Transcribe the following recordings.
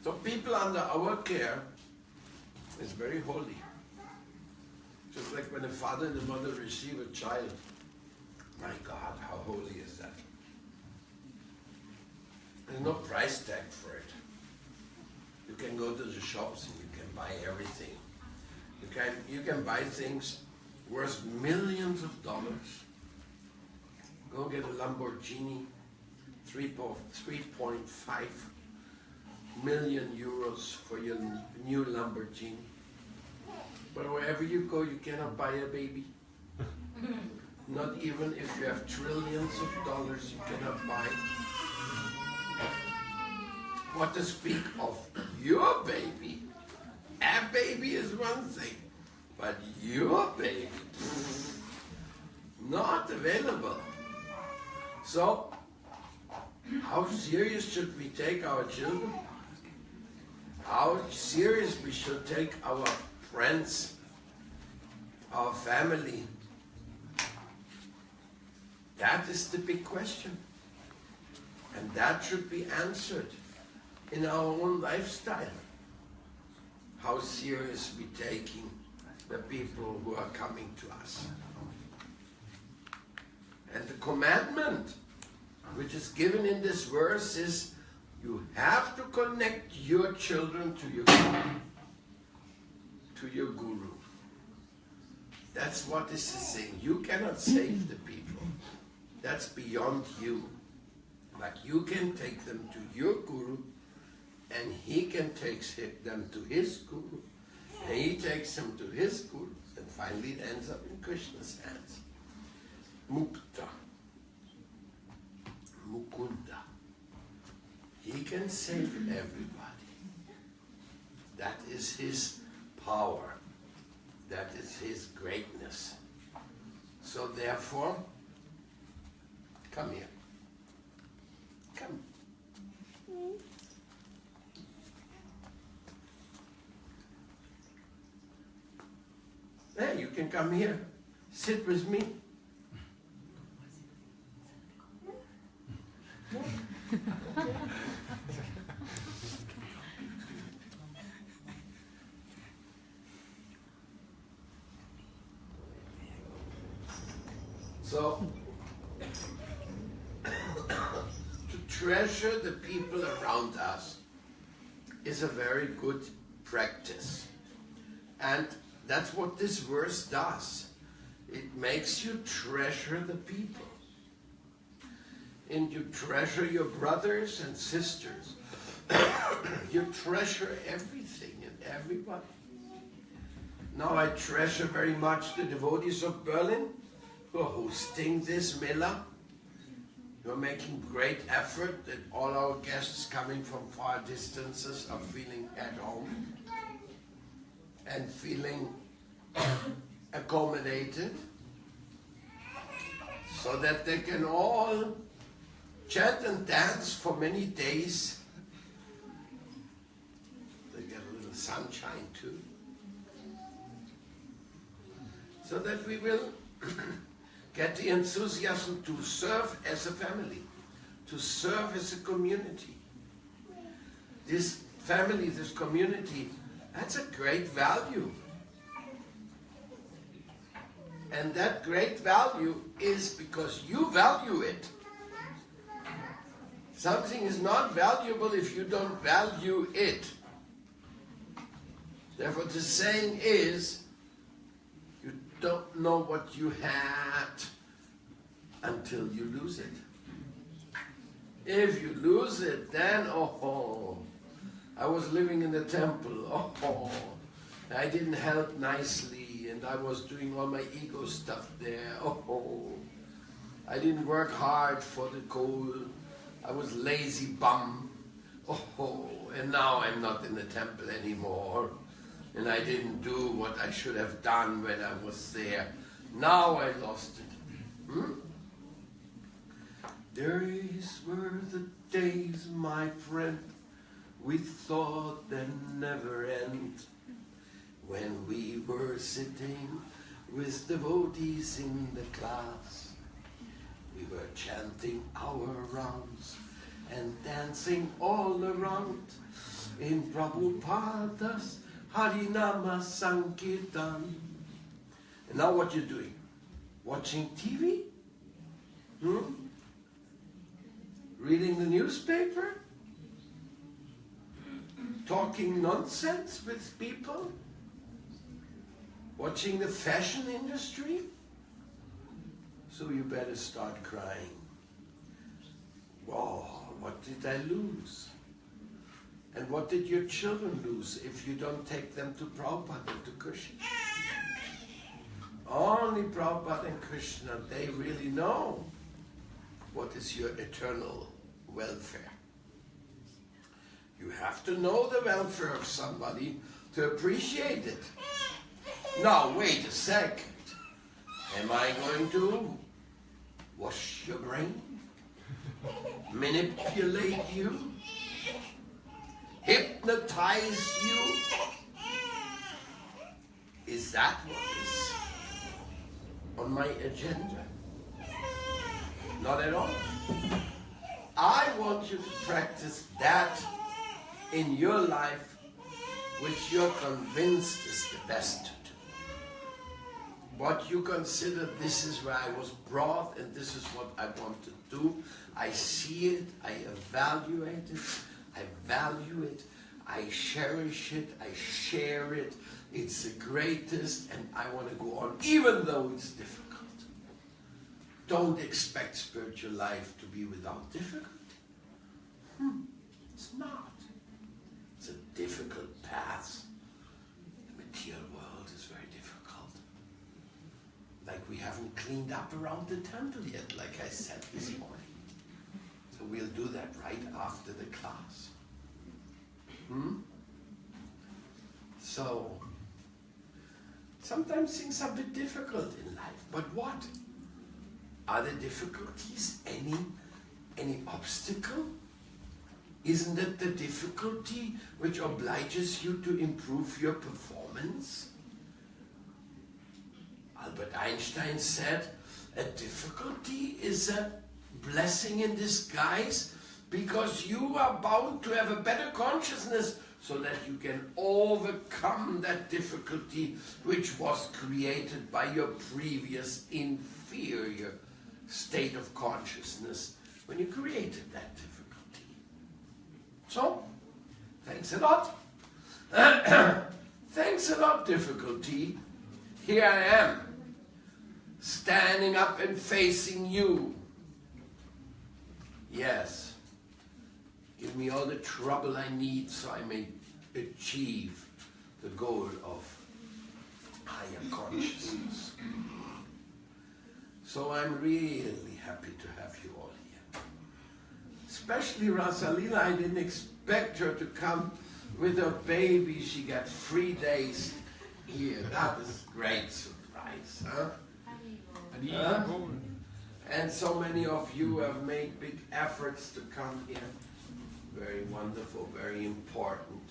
So people under our care is very holy. Just like when a father and a mother receive a child. My God, how holy is that? There's no price tag for it. You can go to the shops and you can buy everything. You can buy things worth millions of dollars. Go get a Lamborghini, 3.5 million euros for your new Lamborghini. But wherever you go, you cannot buy a baby. Not even if you have trillions of dollars, you cannot buy. What to speak of your baby? A baby is one thing, but your baby, not available. So, how serious should we take our children? How serious we should take our friends, our family? That is the big question. And that should be answered in our own lifestyle. How serious we taking the people who are coming to us. And the commandment which is given in this verse is you have to connect your children to your guru. That's what is the thing. You cannot save the people. That's beyond you. But you can take them to your guru, and he can take them to his guru, and he takes them to his guru, and finally it ends up in Krishna's hands. Mukta. Mukunda. He can save everybody. That is his power. That is his greatness. So therefore, come here. Come. Hey, you can come here. Sit with me. So, to treasure the people around us is a very good practice. And that's what this verse does. It makes you treasure the people. And you treasure your brothers and sisters. You treasure everything and everybody. Now I treasure very much the devotees of Berlin who are hosting this Mela. You're making great effort that all our guests coming from far distances are feeling at home and feeling accommodated so that they can all chant and dance for many days. They get a little sunshine too. So that we will get the enthusiasm to serve as a family, to serve as a community. This family, this community, that's a great value. And that great value is because you value it. Something is not valuable if you don't value it. Therefore the saying is, you don't know what you had until you lose it. If you lose it, then, oh, I was living in the temple, oh, I didn't help nicely, and I was doing all my ego stuff there, oh, I didn't work hard for the goal, I was lazy bum, oh, and now I'm not in the temple anymore, and I didn't do what I should have done when I was there. Now I lost it. These were the days, my friend, we thought they'd never end, when we were sitting with devotees in the class. We were chanting our rounds and dancing all around. in Prabhupada's Harinama Sankirtan. And now what you're doing? Watching TV? Reading the newspaper? Talking nonsense with people? Watching the fashion industry? So you better start crying. Whoa, what did I lose? And what did your children lose if you don't take them to Prabhupada and to Krishna? Only Prabhupada and Krishna, they really know what is your eternal welfare. You have to know the welfare of somebody to appreciate it. Now, wait a second. Am I going to wash your brain? Manipulate you? Hypnotize you? Is that what is on my agenda? Not at all. I want you to practice that in your life which you're convinced is the best to do. What you consider, this is where I was brought and this is what I want to do. I see it, I evaluate it, I value it, I cherish it, I share it. It's the greatest and I want to go on even though it's difficult. Don't expect spiritual life to be without difficulty. It's not. It's a difficult path. The material world is very difficult. Like we haven't cleaned up around the temple yet, like I said this morning. So we'll do that right after the class. So, sometimes things are a bit difficult in life, but what? Are the difficulties any obstacle? Isn't it the difficulty which obliges you to improve your performance? Albert Einstein said, a difficulty is a blessing in disguise because you are bound to have a better consciousness so that you can overcome that difficulty which was created by your previous inferior state of consciousness when you created that difficulty. So, thanks a lot. Thanks a lot, difficulty. Here I am, standing up and facing you. Yes, give me all the trouble I need so I may achieve the goal of higher consciousness. So I'm really happy to have you all here. Especially Rasalila, I didn't expect her to come with her baby. She got 3 days here. That is a great surprise, huh? And so many of you have made big efforts to come here. Very wonderful, very important.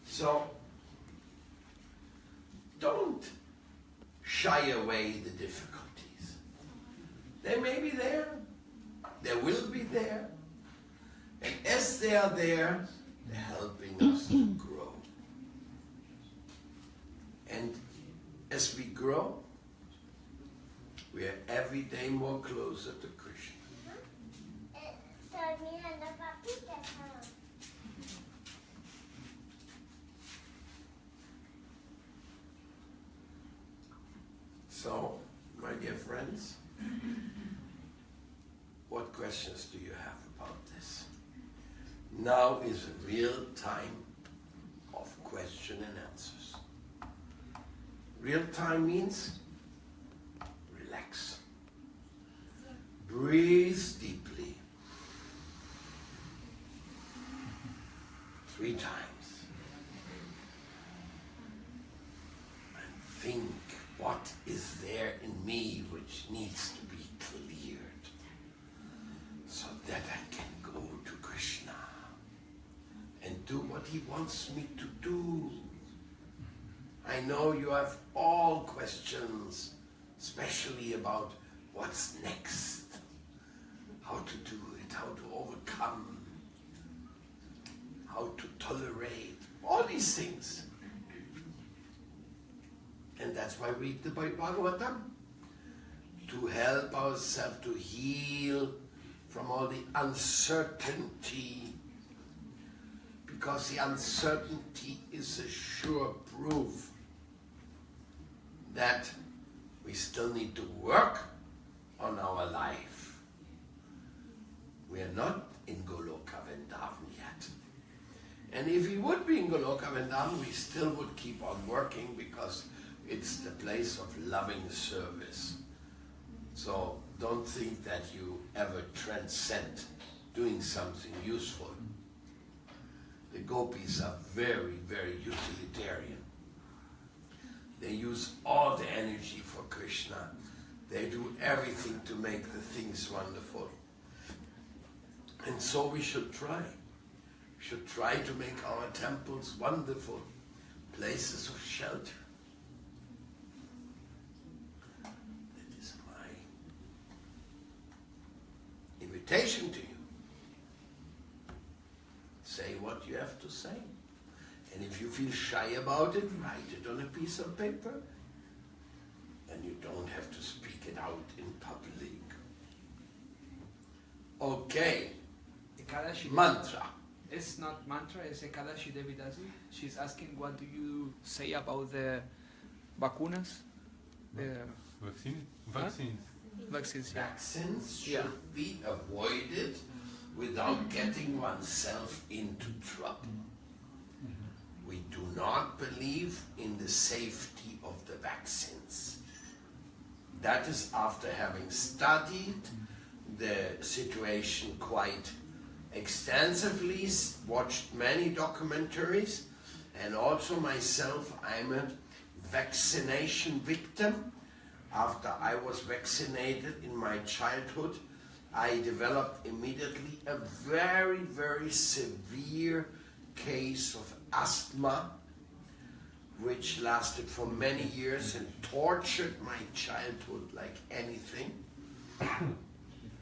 So, don't shy away the difficulties. They may be there, they will be there, and as they are there, they're helping us to grow. And as we grow, we are every day more closer to Krishna. So, my dear friends, what questions do you have about this? Now is a real time of question and answers. Real time means relax. Breathe deeply. 3 times. And think, what is there in me which needs to be cleared so that I can go to Krishna and do what he wants me to do. I know you have all questions, especially about what's next, how to do it, how to overcome, how to tolerate, all these things. And that's why we read the Bhagavatam, to help ourselves to heal from all the uncertainty, because the uncertainty is a sure proof that we still need to work on our life. We are not in Goloka Vrindavan yet. And if we would be in Goloka Vrindavan, we still would keep on working, because it's the place of loving service. So don't think that you ever transcend doing something useful. The gopis are very, very utilitarian. They use all the energy for Krishna. They do everything to make the things wonderful. And so we should try. We should try to make our temples wonderful places of shelter. That is my invitation to you. Say what you have to say. And if you feel shy about it, write it on a piece of paper. And you don't have to speak it out in public. Okay. Mantra. It's not mantra, it's Ekadashi Devidasi. She's asking, what do you say about the vacunas? The Vaccines? vaccines, yeah. Vaccines should be avoided without getting oneself into trouble. We do not believe in the safety of the vaccines. That is after having studied the situation quite extensively, watched many documentaries, and also myself, I'm a vaccination victim. After I was vaccinated in my childhood, I developed immediately a very, very severe case of asthma, which lasted for many years and tortured my childhood like anything.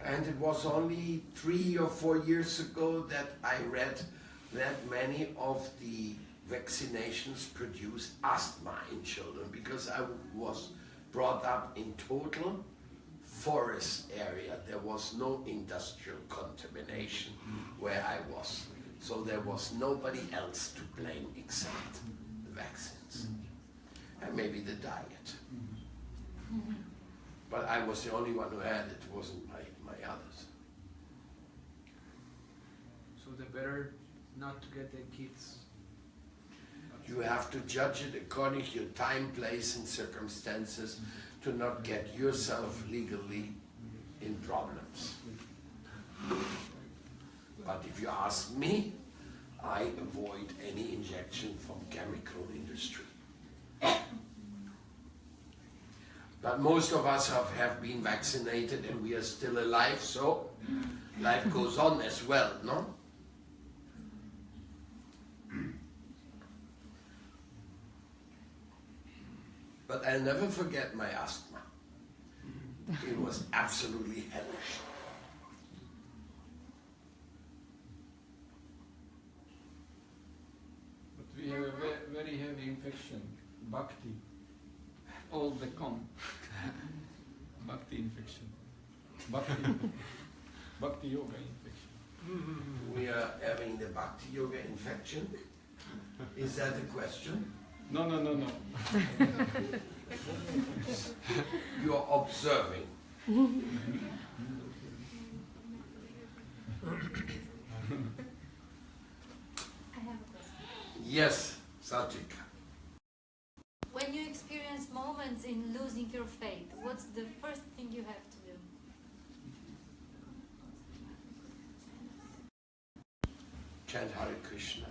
And it was only 3 or 4 years ago that I read that many of the vaccinations produce asthma in children, because I was brought up in total forest area. There was no industrial contamination where I was. So there was nobody else to blame except the vaccines. And maybe the diet. But I was the only one who had it. It wasn't my others. So the better not to get the kids. You have to judge it according to your time, place, and circumstances to not get yourself legally in problems. But if you ask me, I avoid any injection from chemical industry. But most of us have been vaccinated and we are still alive, so life goes on as well, no? But I'll never forget my asthma. It was absolutely hellish. But we have a very heavy infection, Bhakti. All the com. Bhakti infection. Bhakti yoga infection. We are having the Bhakti Yoga infection. Is that a question? No. You are observing. Yes, Satvika. When you experience moments in losing your faith, what's the first thing you have to do? Chant Hare Krishna.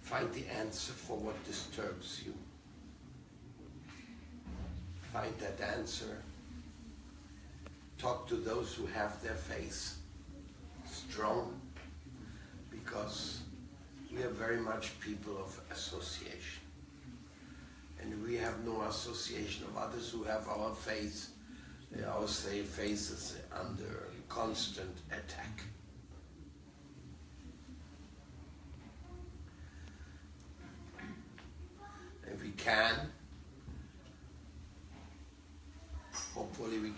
Find the answer for what disturbs you. Find that answer. Talk to those who have their faith strong, because we are very much people of association. And we have no association of others who have our faith. Our faith is under constant attack.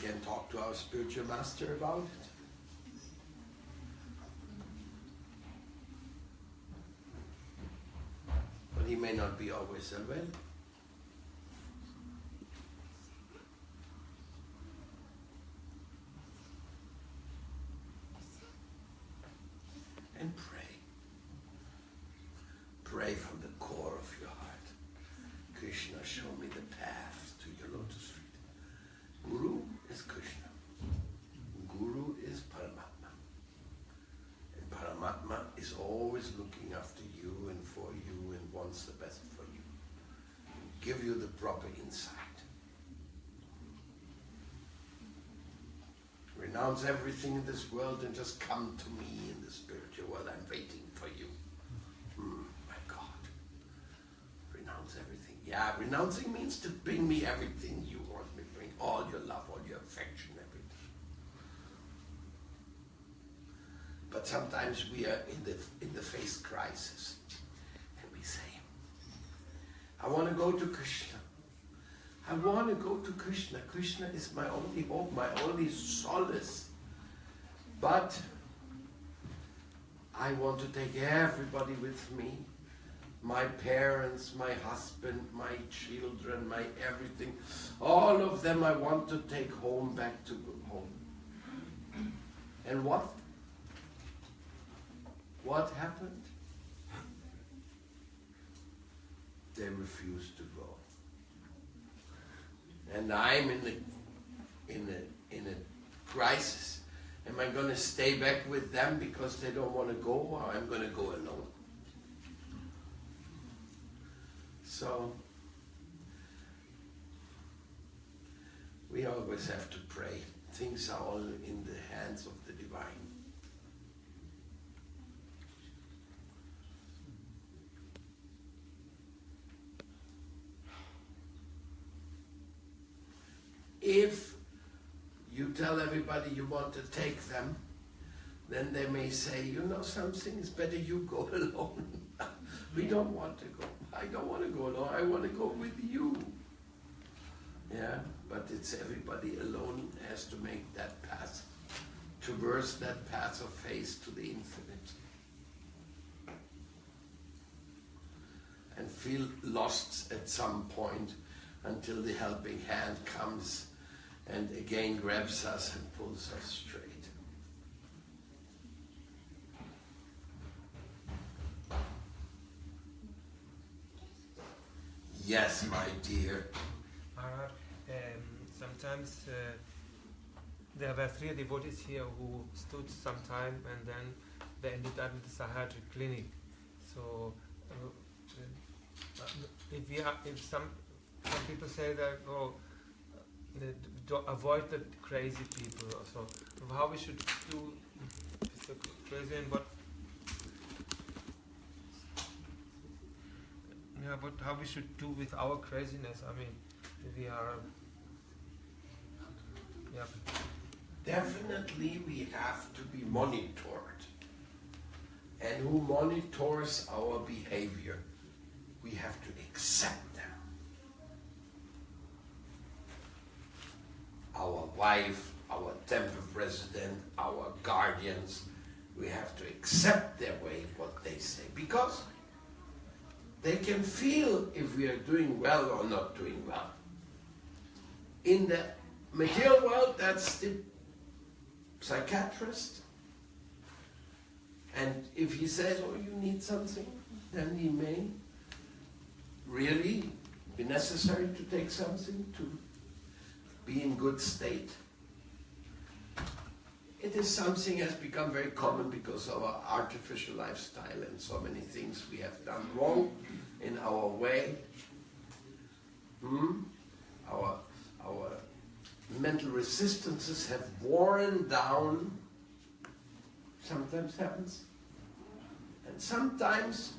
can talk to our spiritual master about it. But he may not be always available. And pray. Pray from the core of your heart. Krishna, show me the path to your lotus feet. Guru is Krishna. Guru is Paramatma. And Paramatma is always looking after you and for you and wants the best for you. Give you the proper insight. Renounce everything in this world and just come to me in the spiritual world. I'm waiting for you. My God. Renounce everything. Yeah, renouncing means to bring me everything you want me to bring. All your love, all your affection, everything. But sometimes we are in the face crisis. And we say, I want to go to Krishna. I want to go to Krishna. Krishna is my only hope, my only solace. But I want to take everybody with me. My parents, my husband, my children, my everything. All of them I want to take home, back to home. And what? What happened? They refused to go. And I'm in a crisis. Am I going to stay back with them because they don't want to go, or I'm going to go alone? So we always have to pray. Things are all in the hands of the divine. If you tell everybody you want to take them, then they may say, you know something, it's better you go alone. We don't want to go. I don't want to go alone. I want to go with you. Yeah, but it's everybody alone has to make that path, traverse that path of faith to the infinite. And feel lost at some point until the helping hand comes and again grabs us and pulls us straight. Yes, my dear. Maharaj, sometimes there were 3 devotees here who stood some time and then they ended up in the psychiatric clinic. So if some people say that, avoid the crazy people, or so how we should do with the crazy and how we should do with our craziness. I mean, we are Definitely we have to be monitored. And who monitors our behavior? We have to accept them. Our wife, our temple president, our guardians, we have to accept their way, what they say, because they can feel if we are doing well or not doing well. In the material world, that's the psychiatrist. And if he says, oh, you need something, then he may really be necessary to take something to be in good state. It is something has become very common because of our artificial lifestyle and so many things we have done wrong in our way. Our mental resistances have worn down. Sometimes happens. And sometimes,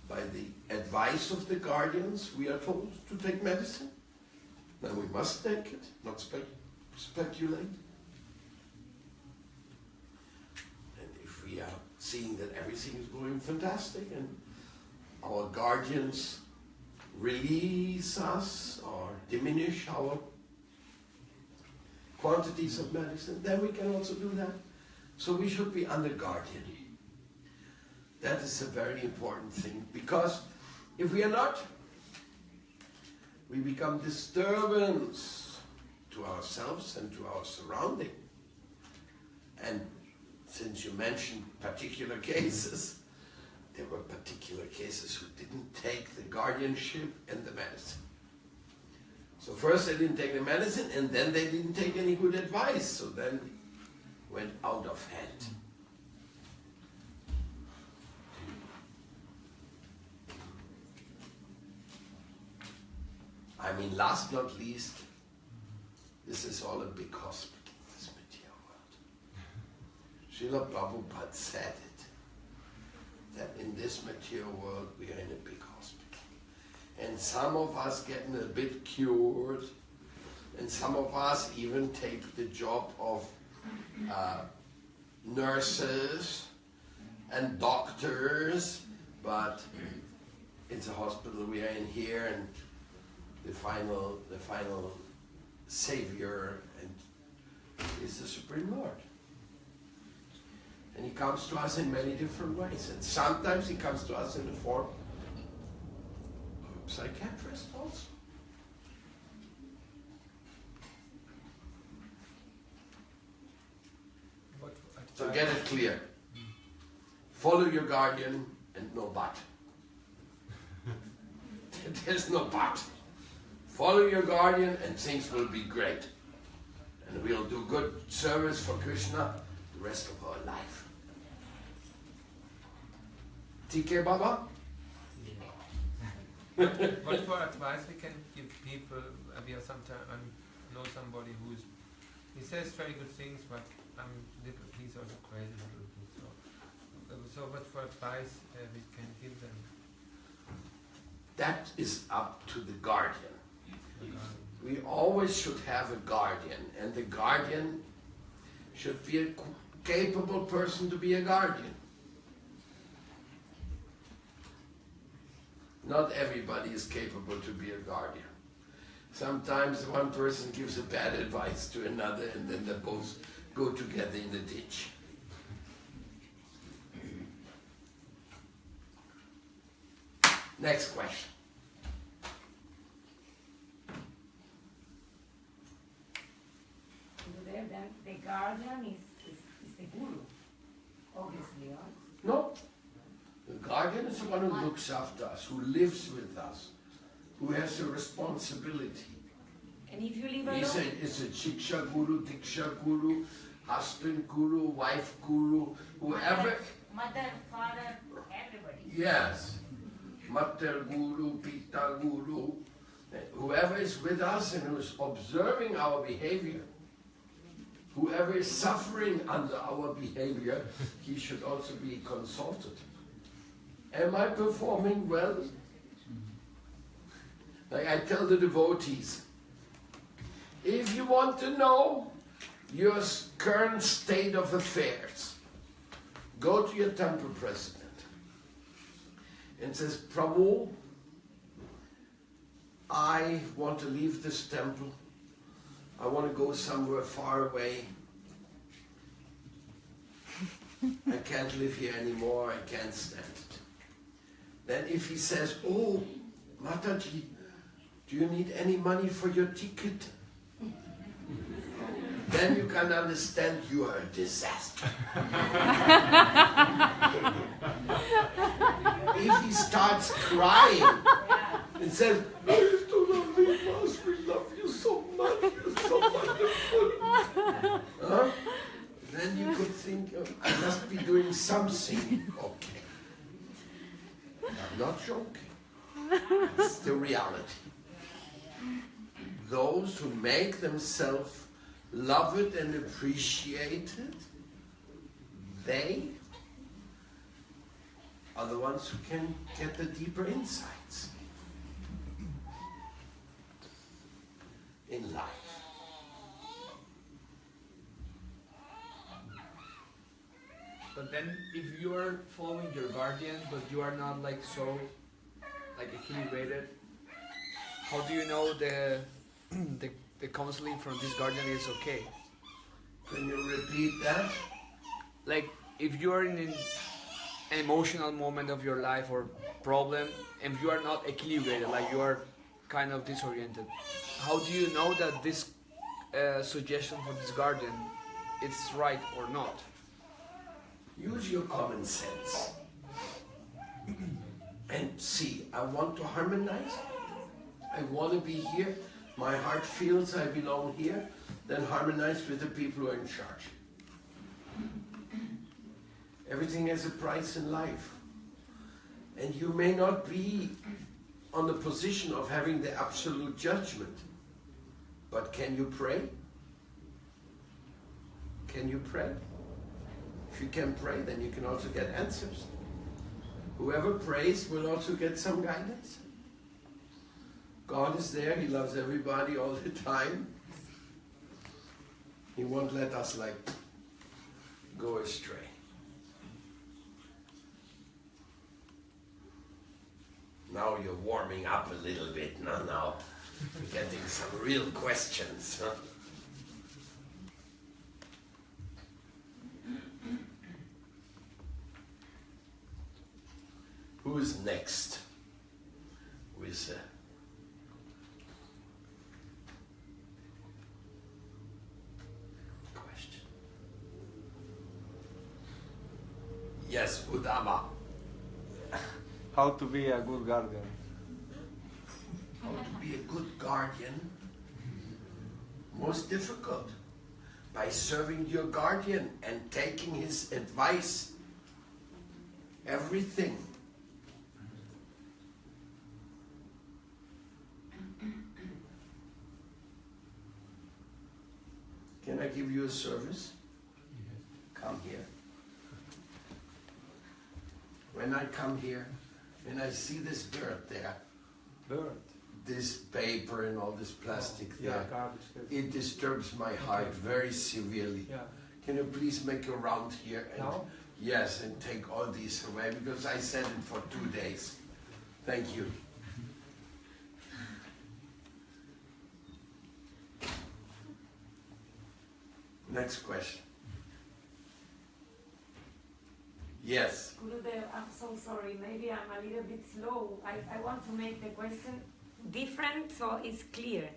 by the advice of the guardians, we are told to take medicine. Then we must take it, not speculate. And if we are seeing that everything is going fantastic and our guardians release us or diminish our quantities of medicine, then we can also do that. So we should be under guardian. That is a very important thing, because if we are not, we become disturbance to ourselves and to our surrounding. And since you mentioned particular cases, there were particular cases who didn't take the guardianship and the medicine. So first they didn't take the medicine, and then they didn't take any good advice, so then went out of hand. I mean, last not least, this is all a big hospital, this material world. Srila Prabhupada said it, that in this material world we are in a big hospital. And some of us getting a bit cured, and some of us even take the job of nurses and doctors, but it's a hospital we are in here, and the final savior and is the Supreme Lord. And he comes to us in many different ways, and sometimes he comes to us in the form of a psychiatrist also. So get it clear. Follow your guardian and no but. There's no but. Follow your guardian and things will be great. And we'll do good service for Krishna the rest of our life. TK Baba? What for advice we can give people? We are sometimes, I know somebody he says very good things, but he's also crazy a little bit. So what for advice we can give them? That is up to the guardian. We always should have a guardian, and the guardian should be a capable person to be a guardian. Not everybody is capable to be a guardian. Sometimes one person gives a bad advice to another, and then they both go together in the ditch. Next question. Then the guardian is the guru, obviously, right? No. The guardian is the one who looks after us, who lives with us, who has a responsibility. And if you live alone? It's a Shiksha Guru, Diksha Guru, husband Guru, wife Guru, whoever. Mother, father, everybody. Yes. Mater Guru, Pita Guru. Whoever is with us and who is observing our behavior, whoever is suffering under our behavior, he should also be consulted. Am I performing well? Like I tell the devotees, if you want to know your current state of affairs, go to your temple president and says, Prabhu, I want to leave this temple. I want to go somewhere far away. I can't live here anymore, I can't stand it. Then if he says, oh, Mataji, do you need any money for your ticket? Then you can understand you are a disaster. If he starts crying and says, please do not leave us, we love you so much, you're so wonderful. Huh? Then you could think, I must be doing something okay. I'm not joking. It's the reality. Those who make themselves loved and appreciated, they are the ones who can get the deeper insights in life. But then if you are following your guardian, but you are not like so equilibrated, how do you know the counseling from this guardian is okay? Can you repeat that? Like, if you are in an emotional moment of your life or problem, and you are not equilibrated, like you are kind of disoriented, how do you know that this suggestion for this guardian it's right or not? Use your common sense. And see, I want to harmonize. I want to be here. My heart feels I belong here. Then harmonize with the people who are in charge. Everything has a price in life. And you may not be on the position of having the absolute judgment. But can you pray? Can you pray? If you can pray, then you can also get answers. Whoever prays will also get some guidance. God is there, He loves everybody all the time. He won't let us go astray. Now you're warming up a little bit. Now you're getting some real questions. Huh? Who is next? Who is question? Yes, Udama. How to be a good guardian? How to be a good guardian? Most difficult. By serving your guardian and taking his advice. Everything. Can I give you a service? Come here. When I come here, and I see this dirt there, this paper and all this plastic there, it disturbs my heart very severely. Can you please make a round here? And yes, and take all these away, because I said it for 2 days. Thank you. Next question. Yes. Gurudev, I'm so sorry. Maybe I'm a little bit slow. I want to make the question different so it's clear.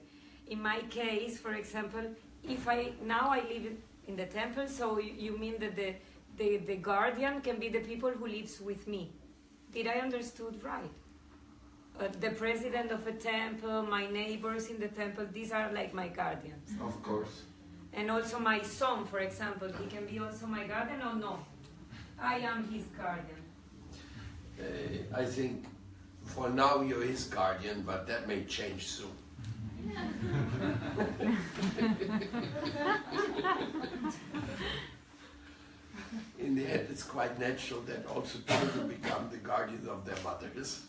In my case, for example, if now I live in the temple, so you mean that the guardian can be the people who lives with me. Did I understood right? The president of a temple, my neighbors in the temple, these are like my guardians. Of course. And also my son, for example, he can be also my guardian or no? I am his guardian. I think for now you're his guardian, but that may change soon. In the end, it's quite natural that also children become the guardians of their mothers.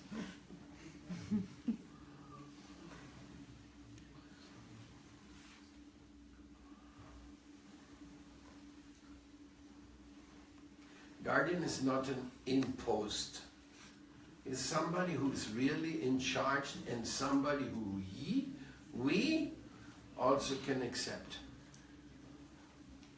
Guardian is not an imposed. It's somebody who is really in charge and somebody who we also can accept.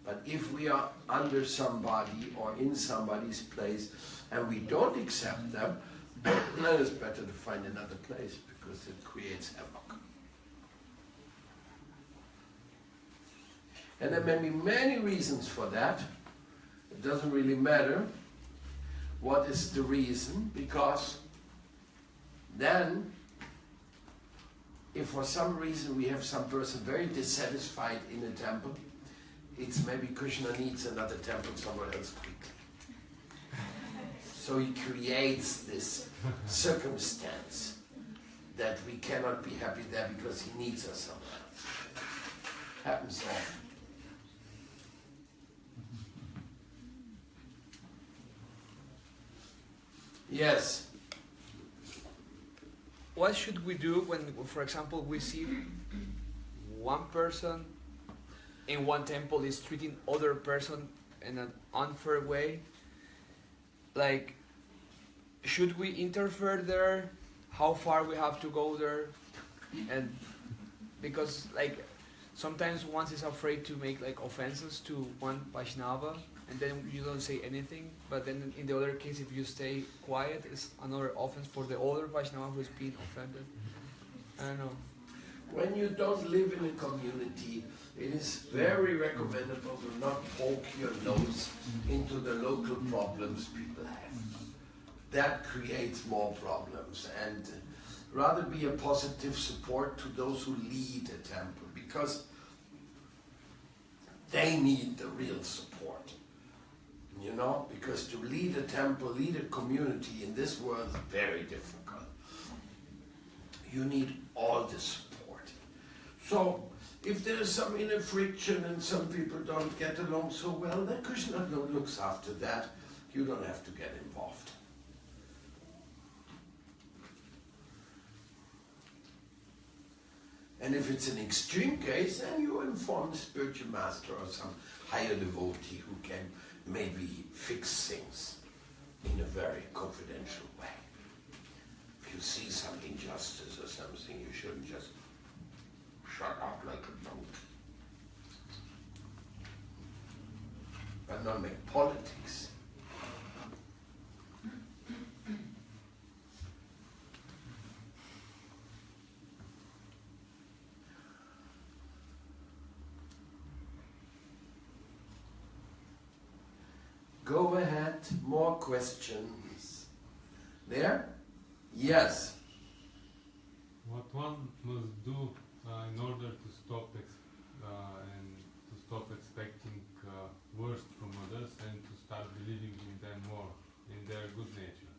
But if we are under somebody or in somebody's place and we don't accept them, then it's better to find another place because it creates havoc. And there may be many reasons for that. It doesn't really matter what is the reason, because then if for some reason we have some person very dissatisfied in a temple, it's maybe Krishna needs another temple somewhere else quickly. So he creates this circumstance that we cannot be happy there because he needs us somewhere else. Happens often. Yes. What should we do when, for example, we see one person in one temple is treating other person in an unfair way? Like, should we interfere there? How far we have to go there? And because, like, sometimes one is afraid to make like offenses to one Vaishnava, and then you don't say anything. But then in the other case, if you stay quiet, it's another offense for the other Vaishnava who is being offended. I don't know. When you don't live in a community, it is very recommendable to not poke your nose into the local problems people have. That creates more problems, and rather be a positive support to those who lead a temple, because they need the real support. You know, because to lead a temple, lead a community in this world is very difficult. You need all the support. So, if there is some inner friction and some people don't get along so well, then Krishna looks after that. You don't have to get involved. And if it's an extreme case, then you inform the spiritual master or some higher devotee who can maybe fix things in a very confidential way. If you see some injustice or something, you shouldn't just shut up like a monk. But not make politics. Go ahead, more questions. There? Yes. What one must do in order to stop expecting worst from others and to start believing in them more, in their good nature.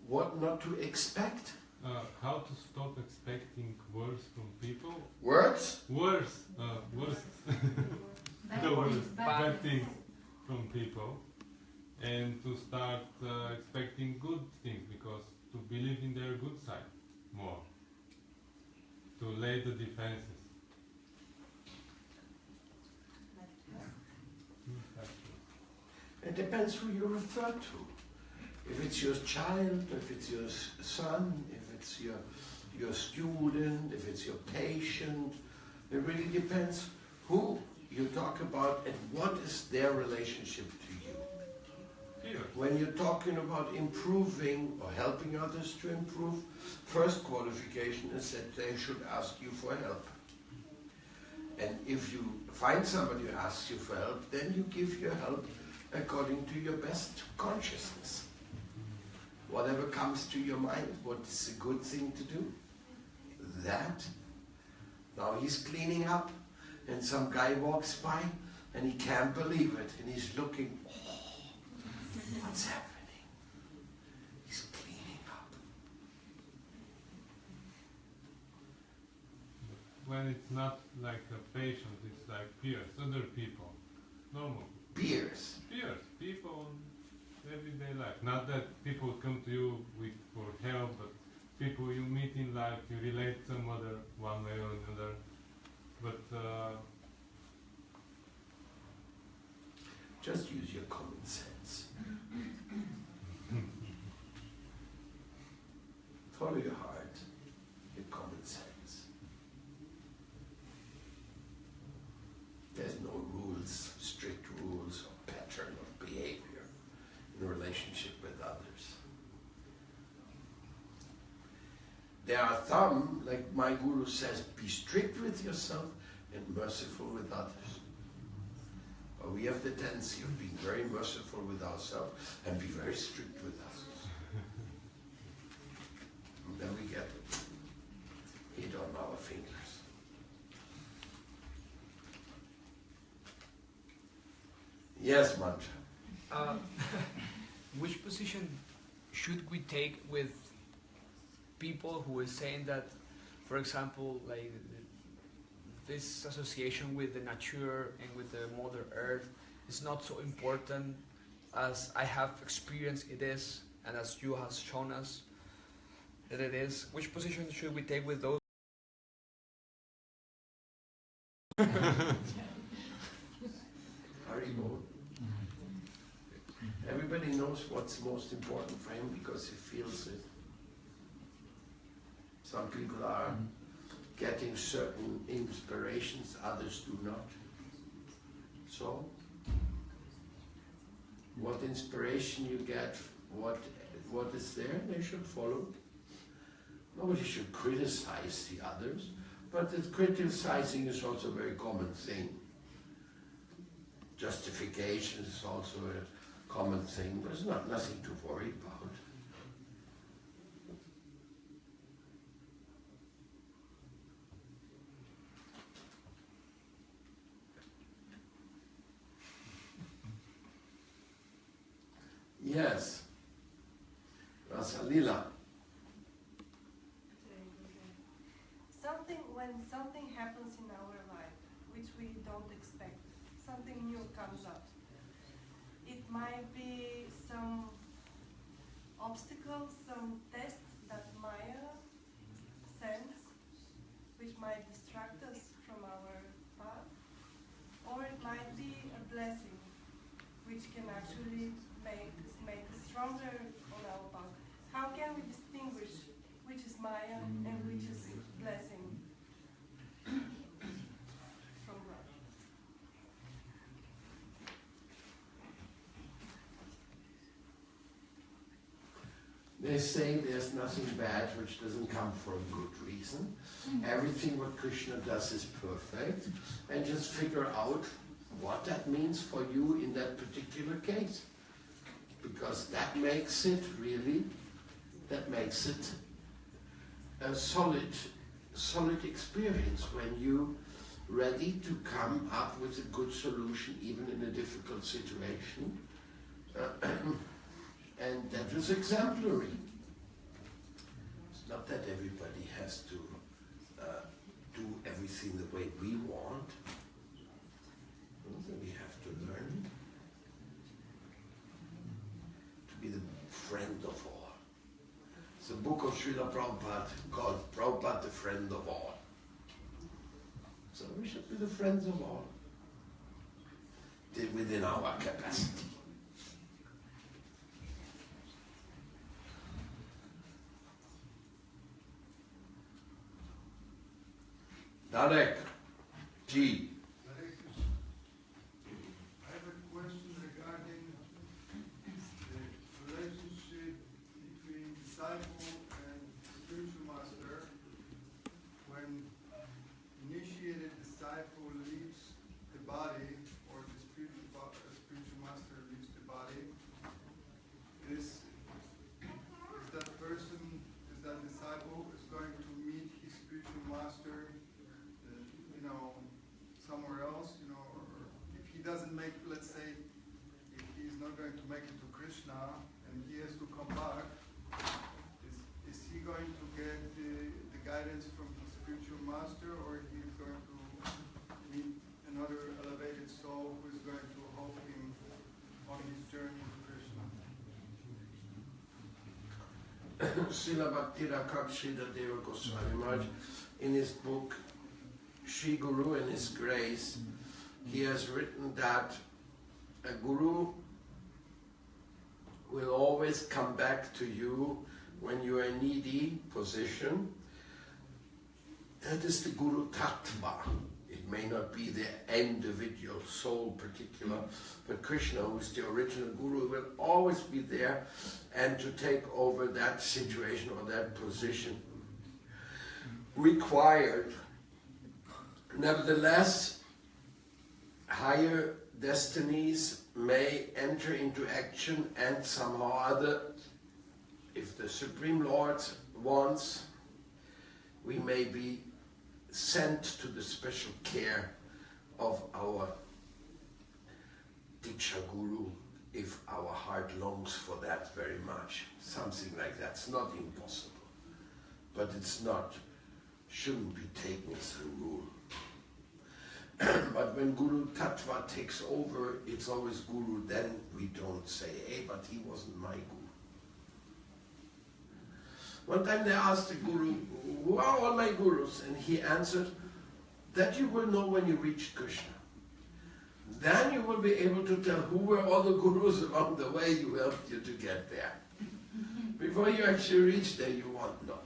What not to expect? How to stop expecting worse from people? Words? Worse. Bad things from people, and to start expecting good things, because to believe in their good side more, to lay the defenses. It depends who you refer to. If it's your child, if it's your son, if it's your student, if it's your patient, it really depends who you talk about and what is their relationship to you. Here. When you're talking about improving or helping others to improve, first qualification is that they should ask you for help. And if you find somebody who asks you for help, then you give your help according to your best consciousness. Whatever comes to your mind, what is a good thing to do? That. Now he's cleaning up, and some guy walks by, and he can't believe it, and he's looking, oh, what's happening? He's cleaning up. When it's not like a patient, it's like peers, other people, normal. Peers. Peers, people in everyday life. Not that people come to you for help, but people you meet in life, you relate some other one way or another. But just use your common sense. Follow your heart, your common sense. There's no rules, strict rules or pattern of behavior in relationship with others. There are some, like my guru says, be strict with yourself and merciful with others. But we have the tendency of being very merciful with ourselves and be very strict with others. And then we get hit on our fingers. Yes, Mantra. Which position should we take with people who is saying that, for example, like this association with the nature and with the Mother Earth is not so important as I have experienced it is, and as you have shown us that it is? Which position should we take with those? Everybody knows what's most important for him because he feels it. Some people are getting certain inspirations, others do not. So, what inspiration you get, what is there, they should follow. Nobody should criticize the others, but criticizing is also a very common thing. Justification is also a common thing. There's nothing to worry about. Yes, Rasalila. When something happens in our life, which we don't expect, something new comes up. It might be some obstacle, some test that Maya sends, which might distract us from our path, or it might be a blessing, which can actually make us stronger on our path. How can we distinguish which is Maya and which is blessing? They say there's nothing bad which doesn't come for a good reason. Everything what Krishna does is perfect, and just figure out what that means for you in that particular case. Because that makes it really, that makes it a solid experience when you ready to come up with a good solution even in a difficult situation. And that was exemplary. It's not that everybody has to do everything the way we want. We have to learn to be the friend of all. It's a book of Srila Prabhupada called Prabhupada, the Friend of All. So we should be the friends of all, within our capacity. Darek, G. I have a question regarding the relationship between disciple and spiritual master. When initiated disciple leaves the body, or the spiritual master leaves the body, is that person, is that disciple, is going to meet his spiritual master somewhere else, or if he doesn't make, let's say, if he's not going to make it to Krishna and he has to come back, is he going to get the guidance from his spiritual master, or he's going to meet another elevated soul who is going to help him on his journey to Krishna? Srila Bhakti-Rakhat Sridhar Deva Goswami Maharaj, in his book Shri Guru and His Grace, he has written that a Guru will always come back to you when you are in needy position. That is the Guru Tattva. It may not be the individual soul particular, but Krishna, who is the original Guru, will always be there and to take over that situation or that position required. Nevertheless, higher destinies may enter into action, and somehow or other, if the Supreme Lord wants, we may be sent to the special care of our Diksha Guru, if our heart longs for that very much. Something like that. It's not impossible, but it's not, shouldn't be taken as a rule. But when Guru Tattva takes over, it's always Guru. Then we don't say, hey, but he wasn't my Guru. One time they asked the Guru, who are all my Gurus? And he answered, that you will know when you reach Krishna. Then you will be able to tell who were all the Gurus along the way who helped you to get there. Before you actually reach there, you won't know.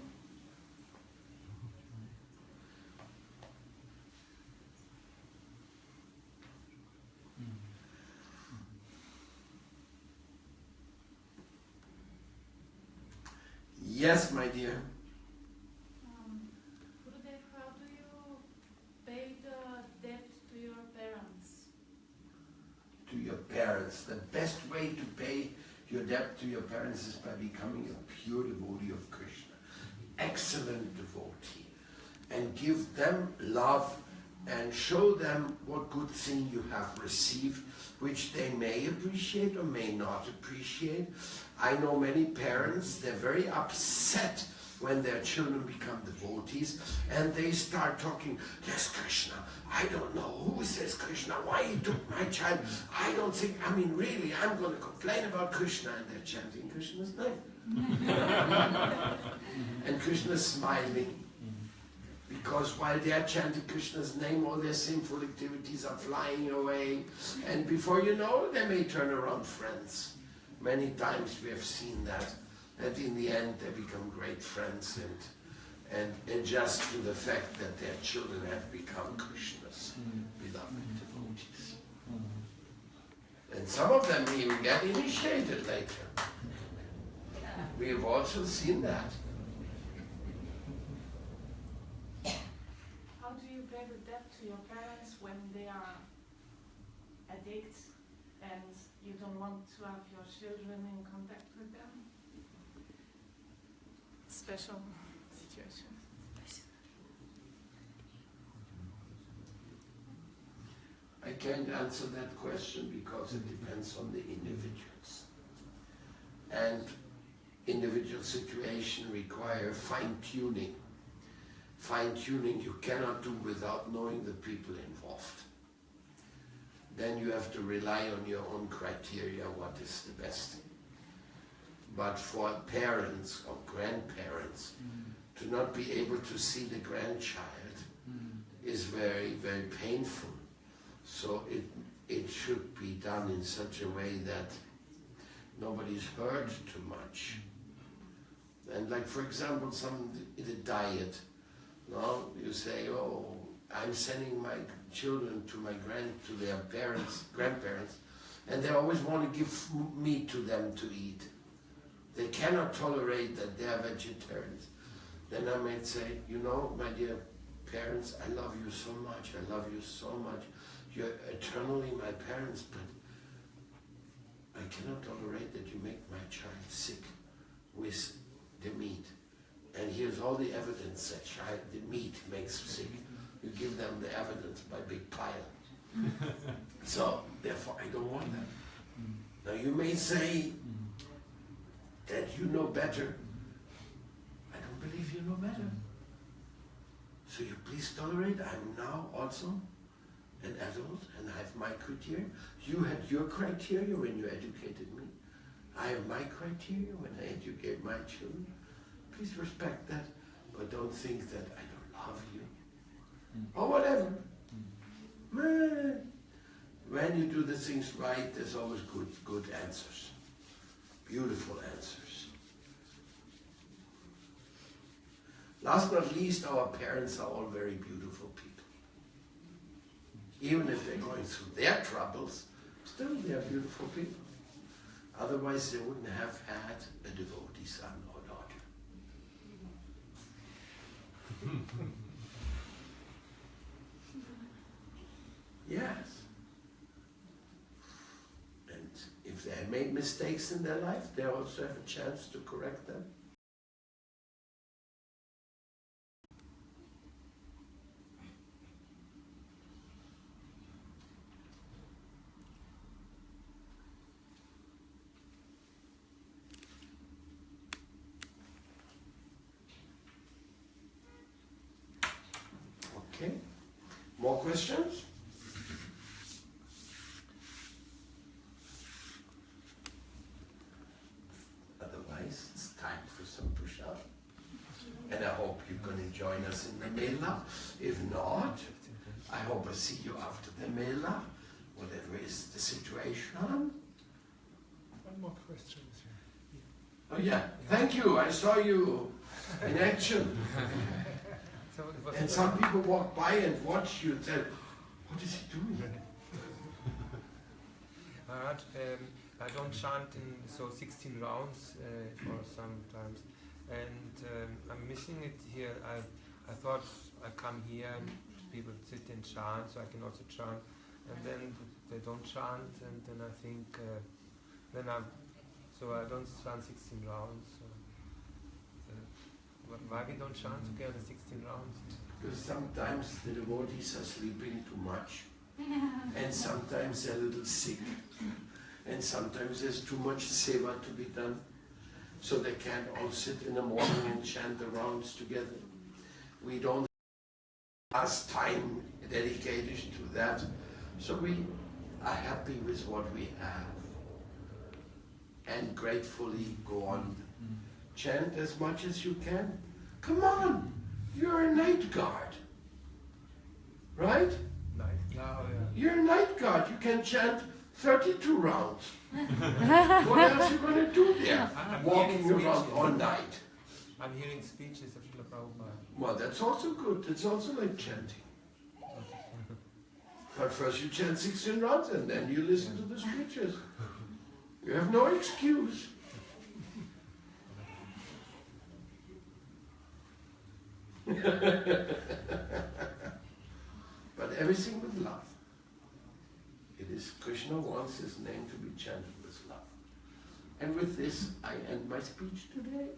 Yes, my dear. Gurudev, how do you pay the debt to your parents? To your parents. The best way to pay your debt to your parents is by becoming a pure devotee of Krishna. Excellent devotee. And give them love and show them what good thing you have received, which they may appreciate or may not appreciate. I know many parents, they're very upset when their children become devotees and they start talking, "There's Krishna, I don't know, who is this Krishna, why you took my child, I don't think, I mean really, I'm going to complain about Krishna," and they're chanting Krishna's name. And Krishna's smiling, because while they are chanting Krishna's name, all their sinful activities are flying away, and before you know, they may turn around friends. Many times we have seen that in the end they become great friends and adjust to the fact that their children have become Krishna's beloved devotees. And some of them even get initiated later. We have also seen that. How do you pay the debt to your parents when they are addicts and you don't want to have your children in contact with them? Special situation. I can't answer that question because it depends on the individuals. And individual situation require fine-tuning. Fine-tuning you cannot do without knowing the people involved. Then you have to rely on your own criteria, what is the best. But for parents or grandparents, to not be able to see the grandchild is very, very painful. So it should be done in such a way that nobody's hurt too much. And like, for example, the diet. No, you say, "Oh, I'm sending my children to their grandparents, and they always want to give meat to them to eat. They cannot tolerate that they are vegetarians." Then I might say, "You know, my dear parents, I love you so much. I love you so much. You're eternally my parents, but I cannot tolerate that you make my child sick with the meat. And here's all the evidence that the meat makes sick. You give them the evidence by big pile. So, therefore, I don't want that." Now, you may say that you know better. I don't believe you know better. So you please tolerate. I'm now also an adult and I have my criteria. You had your criteria when you educated me. I have my criteria when I educate my children. Please respect that, but don't think that I don't love you. Or whatever. When you do the things right, there's always good answers. Beautiful answers. Last but not least, our parents are all very beautiful people. Even if they're going through their troubles, still they are beautiful people. Otherwise they wouldn't have had a devotee son or daughter. Yes. And if they have made mistakes in their life, they also have a chance to correct them. Okay. More questions? Otherwise, it's time for some push-up. And I hope you can join us in the Mela. If not, I hope I see you after the Mela, whatever is the situation. One more question. Oh yeah, thank you. I saw you in action. And some people walk by and watch you and say, "What is he doing?" Maharaj, I don't chant in 16 rounds for sometimes. and I'm missing it here. I thought I come here and people sit and chant, so I can also chant, and then they don't chant, and then I think so I don't chant 16 rounds. So, why we don't chant together 16 rounds? Because sometimes the devotees are sleeping too much, and sometimes they're a little sick, and sometimes there's too much seva to be done, so they can't all sit in the morning and chant the rounds together. We don't have time dedicated to that, so we are happy with what we have and gratefully go on. Chant as much as you can. Come on, you're a night guard, right? You're a night guard, you can chant 32 rounds. What else are you going to do there? Walking around all night. I'm hearing speeches of Srila Prabhupada. Well, that's also good. It's also like chanting. But first you chant 16 rounds and then you listen to the speeches. You have no excuse. But everything with love. It is Krishna wants his name to be chanted with love. And with this, I end my speech today.